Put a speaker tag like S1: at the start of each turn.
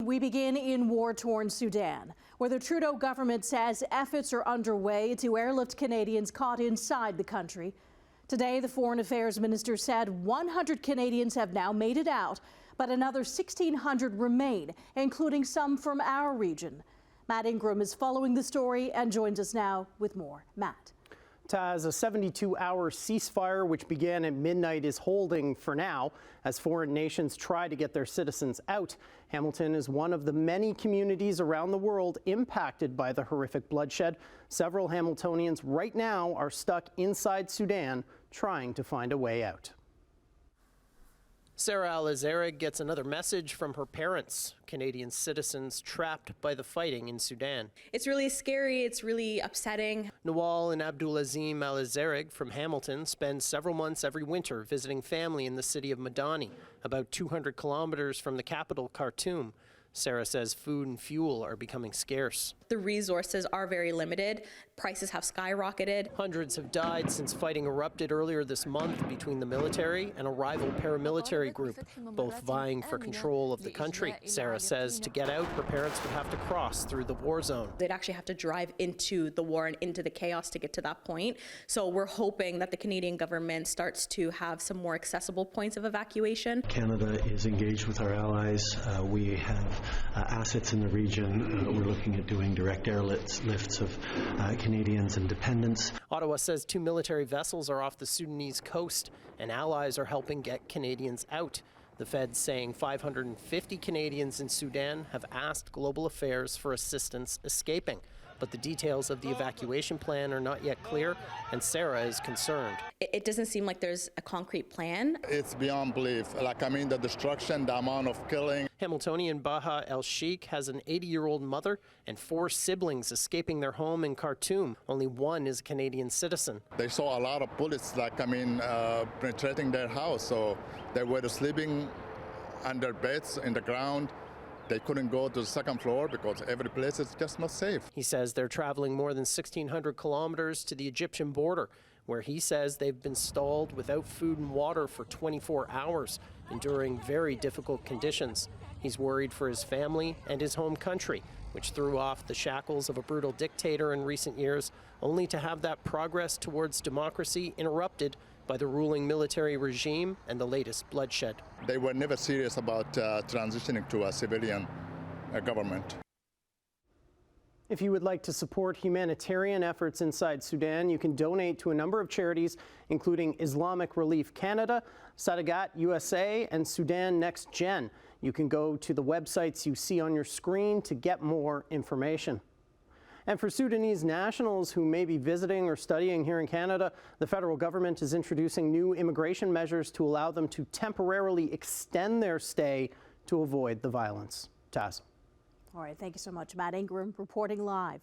S1: we begin in war-torn Sudan, where the Trudeau government says efforts are underway to airlift Canadians caught inside the country. Today, the Foreign Affairs Minister said 100 Canadians have now made it out, but another 1,600 remain, including some from our region. Matt Ingram is following the story and joins us now with more. Matt.
S2: Taz, a 72-hour ceasefire which began at midnight is holding for now as foreign nations try to get their citizens out. Hamilton is one of the many communities around the world impacted by the horrific bloodshed. Several Hamiltonians right now are stuck inside Sudan trying to find a way out.
S3: Sarah Alizerig gets another message from her parents, Canadian citizens trapped by the fighting in Sudan.
S4: It's really scary. It's really upsetting.
S3: Nawal and Abdulazim Alizerig from Hamilton spend several months every winter visiting family in the city of Madani, about 200 kilometres from the capital, Khartoum. Sarah says food and fuel are becoming scarce.
S4: The resources are very limited. Prices have skyrocketed.
S3: Hundreds have died since fighting erupted earlier this month between the military and a rival paramilitary group, both vying for control of the country. Sarah says to get out, her parents would have to cross through the war zone.
S4: They'd actually have to drive into the war and into the chaos to get to that point. So we're hoping that the Canadian government starts to have some more accessible points of evacuation.
S5: Canada is engaged with our allies. We have assets in the region. We're looking at doing direct airlifts of Canadians and dependents.
S3: Ottawa says 2 military vessels are off the Sudanese coast, and allies are helping get Canadians out. The Fed's saying 550 Canadians in Sudan have asked Global Affairs for assistance escaping. But the details of the evacuation plan are not yet clear, and Sarah is concerned.
S4: It doesn't seem like there's a concrete plan.
S6: It's beyond belief. The destruction, the amount of killing.
S3: Hamiltonian Baha El-Sheikh has an 80-year-old mother and 4 siblings escaping their home in Khartoum. Only one is a Canadian citizen.
S6: They saw a lot of bullets, penetrating their house, so they were sleeping under beds in the ground. They couldn't go to the second floor because every place is just not safe.
S3: He says they're traveling more than 1,600 kilometers to the Egyptian border, where he says they've been stalled without food and water for 24 hours, enduring very difficult conditions. He's worried for his family and his home country, which threw off the shackles of a brutal dictator in recent years, only to have that progress towards democracy interrupted by the ruling military regime and the latest bloodshed.
S6: They were never serious about transitioning to a civilian government.
S2: If you would like to support humanitarian efforts inside Sudan, you can donate to a number of charities, including Islamic Relief Canada, Sadagat USA, and Sudan Next Gen. You can go to the websites you see on your screen to get more information. And for Sudanese nationals who may be visiting or studying here in Canada, the federal government is introducing new immigration measures to allow them to temporarily extend their stay to avoid the violence. Taz.
S1: All right, thank you so much, Matt Ingram, reporting live.